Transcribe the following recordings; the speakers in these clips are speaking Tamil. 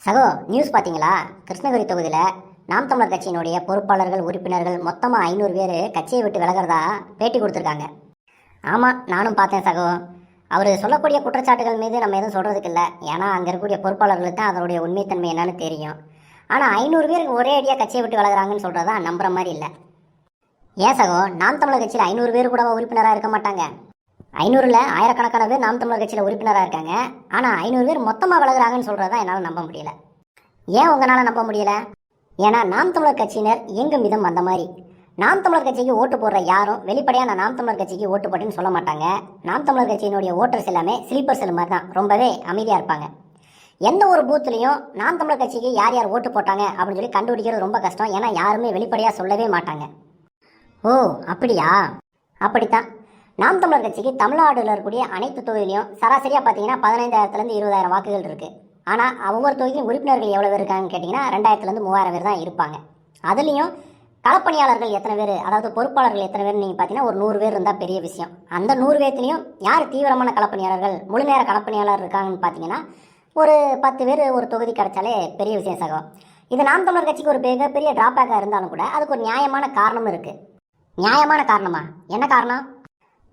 சகோ நியூஸ் பார்த்தீங்களா? கிருஷ்ணகிரி தொகுதியில் நாம் தமிழர் கட்சியினுடைய பொறுப்பாளர்கள் உறுப்பினர்கள் மொத்தமாக 500 பேர் கட்சியை விட்டு விலகிறதா பேட்டி கொடுத்துருக்காங்க. ஆமாம், நானும் பார்த்தேன் சகோ. அவர் சொல்லக்கூடிய குற்றச்சாட்டுகள் மீது நம்ம எதுவும் சொல்கிறதுக்கு இல்லை. ஏன்னா அங்கே இருக்கக்கூடிய பொறுப்பாளர்களுக்கு தான் அதனுடைய உண்மைத்தன்மை என்னன்னு தெரியும். ஆனால் 500 பேருக்கு ஒரே அடியாக கட்சியை விட்டு விலகிறாங்கன்னு சொல்கிறது தான் நம்புற மாதிரி இல்லை. ஏன் சகோ, நாம் தமிழர் கட்சியில் 500 பேர் கூட உறுப்பினராக இருக்க மாட்டாங்க? 500ல் ஆயிரக்கணக்கான பேர் நாம் தமிழர் கட்சியில் உறுப்பினராக இருக்காங்க. ஆனால் 500 பேர் மொத்தமாக விலகுறாங்கன்னு சொல்கிறது தான் என்னால் நம்ப முடியல. ஏன் உங்களால் நம்ப முடியல? ஏன்னா நாம் தமிழர் கட்சியினர் இயங்கும் விதம் அந்த மாதிரி. நாம் தமிழர் கட்சிக்கு ஓட்டு போடுற யாரும் வெளிப்படையாக நான் நாம் தமிழர் கட்சிக்கு ஓட்டு போட்டேன்னு சொல்ல மாட்டாங்க. நாம் தமிழர் கட்சியினுடைய ஓட்டர்ஸ் எல்லாமே ஸ்லீப்பர் செல் மாதிரி தான், ரொம்பவே அமைதியாக இருப்பாங்க. எந்த ஒரு பூத்துலையும் நாம் தமிழர் கட்சிக்கு யார் யார் ஓட்டு போட்டாங்க அப்படின்னு சொல்லி கண்டுபிடிக்கிறது ரொம்ப கஷ்டம். ஏன்னா யாருமே வெளிப்படையாக சொல்லவே மாட்டாங்க. ஓ அப்படியா? அப்படித்தான். நாம் தமிழர் கட்சிக்கு தமிழ்நாடுல இருக்கக்கூடிய அனைத்து தொகுதியிலையும் சராசரியாக பார்த்தீங்கன்னா 15,000 20,000 வாக்குகள் இருக்குது. ஆனால் ஒவ்வொரு தொகுதியும் உறுப்பினர்கள் எவ்வளோ பேர் இருக்காங்கன்னு கேட்டிங்கன்னா 2,000 3000 பேர் தான் இருப்பாங்க. அதுலேயும் களப்பணியாளர்கள் எத்தனை பேர், அதாவது பொறுப்பாளர்கள் எத்தனை பேர் நீங்கள் பார்த்தீங்கன்னா ஒரு 100 பேர் இருந்தால் பெரிய விஷயம். அந்த 100 பேர்த்துலையும் யார் தீவிரமான களப்பணியாளர்கள், முழு நேர களப்பணியாளர் இருக்காங்கன்னு பார்த்தீங்கன்னா ஒரு 10 பேர் ஒரு தொகுதி கிடைச்சாலே பெரிய விஷயம் சகம். இது நாம் தமிழர் கட்சிக்கு ஒரு மிகப்பெரிய டிராபேக்காக இருந்தாலும் கூட அதுக்கு ஒரு நியாயமான காரணமும் இருக்குது. நியாயமான காரணமா? என்ன காரணம்?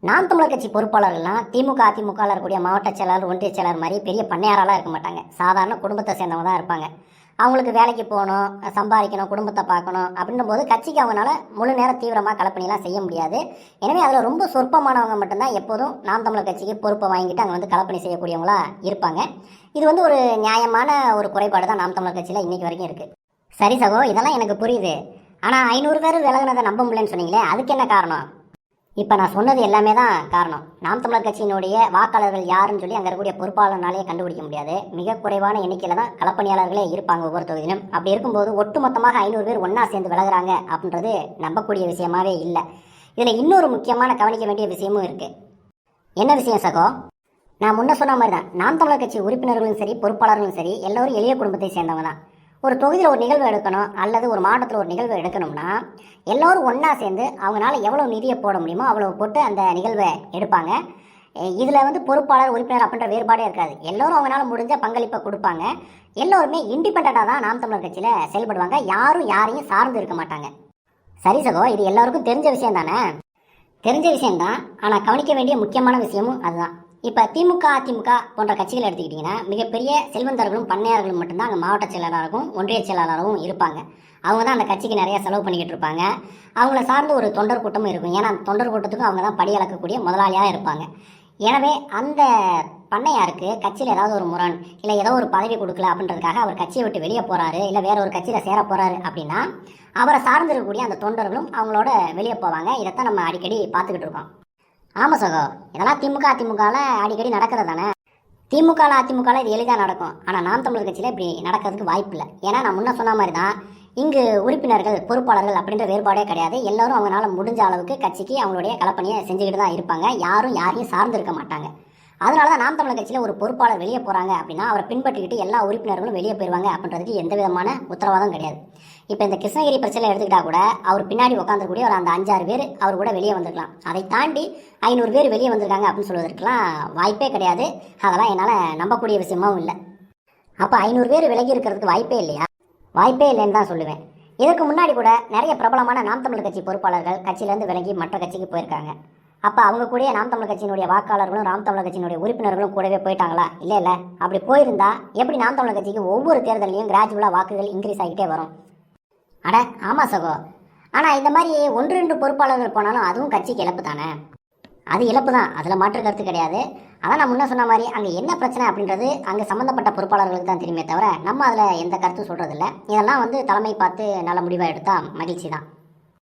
நாம் தமிழர் கட்சி பொறுப்பாளர்கள்லாம் திமுக அதிமுகவில் இருக்கக்கூடிய மாவட்ட செயலாளர் ஒன்றிய செயலாளர் மாதிரி பெரிய பண்ணையாரெல்லாம் இருக்க மாட்டாங்க. சாதாரண குடும்பத்தை சேர்ந்தவங்க தான் இருப்பாங்க. அவங்களுக்கு வேலைக்கு போகணும், சம்பாதிக்கணும், குடும்பத்தை பார்க்கணும் அப்படின்னும் போது கட்சிக்கு அவங்களால முழு நேரம் தீவிரமாக களப்பணிலாம் செய்ய முடியாது. எனவே அதில் ரொம்ப சொற்பமானவங்க மட்டும்தான் எப்போதும் நாம் தமிழர் கட்சிக்கு பொறுப்பை வாங்கிட்டு அங்கே வந்து களப்பணி செய்யக்கூடியவங்களா இருப்பாங்க. இது வந்து ஒரு நியாயமான ஒரு குறைபாடு தான் நாம் தமிழர் கட்சியில் இன்றைக்கி வரைக்கும் இருக்குது. சரி சகோ, இதெல்லாம் எனக்கு புரியுது. ஆனால் 500 பேர் விலகுனதை நம்ப முடியலன்னு சொன்னீங்களே, அதுக்கு என்ன காரணம்? இப்போ நான் சொன்னது எல்லாமே தான் காரணம். நாம் தமிழர் கட்சியினுடைய வாக்காளர்கள் யாருன்னு சொல்லி அங்கே இருக்கக்கூடிய பொறுப்பாளர்னாலே கண்டுபிடிக்க முடியாது. மிக குறைவான எண்ணிக்கையில் தான் களப்பணியாளர்களே இருப்பாங்க ஒவ்வொரு தொகுதியிலும். அப்படி இருக்கும்போது ஒட்டுமொத்தமாக 500 பேர் ஒன்றா சேர்ந்து விலகுறாங்க அப்படின்றது நம்பக்கூடிய விஷயமாவே இல்லை. இதில் இன்னொரு முக்கியமான கவனிக்க வேண்டிய விஷயமும் இருக்குது. என்ன விஷயம் சகோ? நான் முன்ன சொன்ன மாதிரி தான் நாம் தமிழர் கட்சி உறுப்பினர்களும் சரி பொறுப்பாளர்களும் சரி எல்லோரும் எளிய குடும்பத்தை சேர்ந்தவங்க தான். ஒரு தொகுதியில் ஒரு நிகழ்வு எடுக்கணும் அல்லது ஒரு மாவட்டத்தில் ஒரு நிகழ்வு எடுக்கணும்னா எல்லோரும் ஒன்றா சேர்ந்து அவங்களால எவ்வளோ நிதியை போட முடியுமோ அவ்வளோ போட்டு அந்த நிகழ்வை எடுப்பாங்க. இதில் வந்து பொறுப்பாளர் உறுப்பினர் அப்படின்ற வேறுபாடே இருக்காது. எல்லோரும் அவங்களால முடிஞ்ச பங்களிப்பை கொடுப்பாங்க. எல்லோருமே இண்டிபெண்ட்டாக தான் நாம் தமிழர் கட்சியில் செயல்படுவாங்க. யாரும் யாரையும் சார்ந்து இருக்க மாட்டாங்க. சரி சகோ, இது எல்லாருக்கும் தெரிஞ்ச விஷயம் தானே? தெரிஞ்ச விஷயம்தான். ஆனால் கவனிக்க வேண்டிய முக்கியமான விஷயமும் அதுதான். இப்போ திமுக அதிமுக போன்ற கட்சிகள் எடுத்துக்கிட்டிங்கன்னா மிகப்பெரிய செல்வந்தர்களும் பண்ணையார்களும் மட்டும்தான் அங்கே மாவட்ட செயலாளராகவும் ஒன்றிய செயலாளராகவும் இருப்பாங்க. அவங்க தான் அந்த கட்சிக்கு நிறைய செலவு பண்ணிக்கிட்டு இருப்பாங்க. அவங்கள சார்ந்து ஒரு தொண்டர் கூட்டமும் இருக்கும். ஏன்னா அந்த தொண்டர் கூட்டத்துக்கும் அவங்க தான் படி அளக்கக்கூடிய முதலாளியாக இருப்பாங்க. எனவே அந்த பண்ணையாருக்கு கட்சியில் ஏதாவது ஒரு முரண் இல்லை ஏதோ ஒரு பதவி கொடுக்கல அப்படின்றதுக்காக அவர் கட்சியை விட்டு வெளியே போகிறாரு இல்லை வேற ஒரு கட்சியில் சேர போகிறாரு அப்படின்னா அவரை சார்ந்து இருக்கக்கூடிய அந்த தொண்டர்களும் அவங்களோட வெளியே போவாங்க. இதைத்தான் நம்ம அடிக்கடி பார்த்துக்கிட்டு இருக்கோம். ஆமாம் சகோ, இதெல்லாம் திமுக அதிமுகவில் அடிக்கடி நடக்கிறது தானே. திமுக அதிமுகவில் இது எளிதாக நடக்கும். ஆனால் நாம் தமிழர் கட்சியில் இப்படி நடக்கிறதுக்கு வாய்ப்பு இல்லை. ஏன்னா நான் முன்ன சொன்ன மாதிரி தான் இங்கு உறுப்பினர்கள் பொறுப்பாளர்கள் அப்படின்ற வேறுபாடே கிடையாது. எல்லோரும் அவங்களால முடிஞ்ச அளவுக்கு கட்சிக்கு அவங்களுடைய களப்பணியை செஞ்சுக்கிட்டு தான் இருப்பாங்க. யாரும் யாரையும் சார்ந்து இருக்க மாட்டாங்க. அதனால தான் நாம் தமிழர் கட்சியில் ஒரு பொறுப்பாளர் வெளியே போகிறாங்க அப்படின்னா அவரை பின்பற்றிக்கிட்டு எல்லா உறுப்பினர்களும் வெளியே போயிடுவாங்க அப்படின்றதுக்கு எந்த விதமான உத்தரவாதம் கிடையாது. இப்போ இந்த கிருஷ்ணகிரி பிரச்சனை எடுத்துக்கிட்டால் கூட அவர் பின்னாடி உட்காந்துக்கூடிய ஒரு அந்த 5-6 பேர் அவர் கூட வெளியே வந்திருக்கலாம். அதை தாண்டி 500 பேர் வெளியே வந்திருக்காங்க அப்படின்னு சொல்வதற்கெல்லாம் வாய்ப்பே கிடையாது. அதெல்லாம் என்னால் நம்பக்கூடிய விஷயமாவும் இல்லை. அப்போ 500 பேர் விலகி இருக்கிறதுக்கு வாய்ப்பே இல்லையா? வாய்ப்பே இல்லைன்னு தான் சொல்லுவேன். இதற்கு முன்னாடி கூட நிறைய பிரபலமான நாம் தமிழர் கட்சி பொறுப்பாளர்கள் கட்சியிலேருந்து விலகி மற்ற கட்சிக்கு போயிருக்காங்க. அப்போ அவங்க கூட நாம் தமிழர் கட்சியினுடைய வாக்காளர்களும் நாம் தமிழர் கட்சியினுடைய உறுப்பினர்களும் கூடவே போயிட்டாங்களா? இல்லை இல்லை. அப்படி போயிருந்தா எப்படி நாம் தமிழர் கட்சிக்கு ஒவ்வொரு தேர்தலையும் கிராஜுவலாக வாக்குகள் இன்க்ரீஸ் ஆகிட்டே வரும்? அட ஆமாம் சகோ. ஆனால் இந்த மாதிரி 1-2 பொறுப்பாளர்கள் போனாலும் அதுவும் கட்சிக்கு இழப்பு தானே. அது இழப்பு தான், அதில் மாற்று கருத்து கிடையாது. அதான் நான் முன்ன சொன்ன மாதிரி அங்கே என்ன பிரச்சனை அப்படின்றது அங்கே சம்மந்தப்பட்ட பொறுப்பாளர்களுக்கு தான் தெரியுமே தவிர நம்ம அதில் எந்த கருத்தும் சொல்கிறதில்ல. இதெல்லாம் வந்து தலைமை பார்த்து நல்ல முடிவாக எடுத்தால் மகிழ்ச்சி தான்.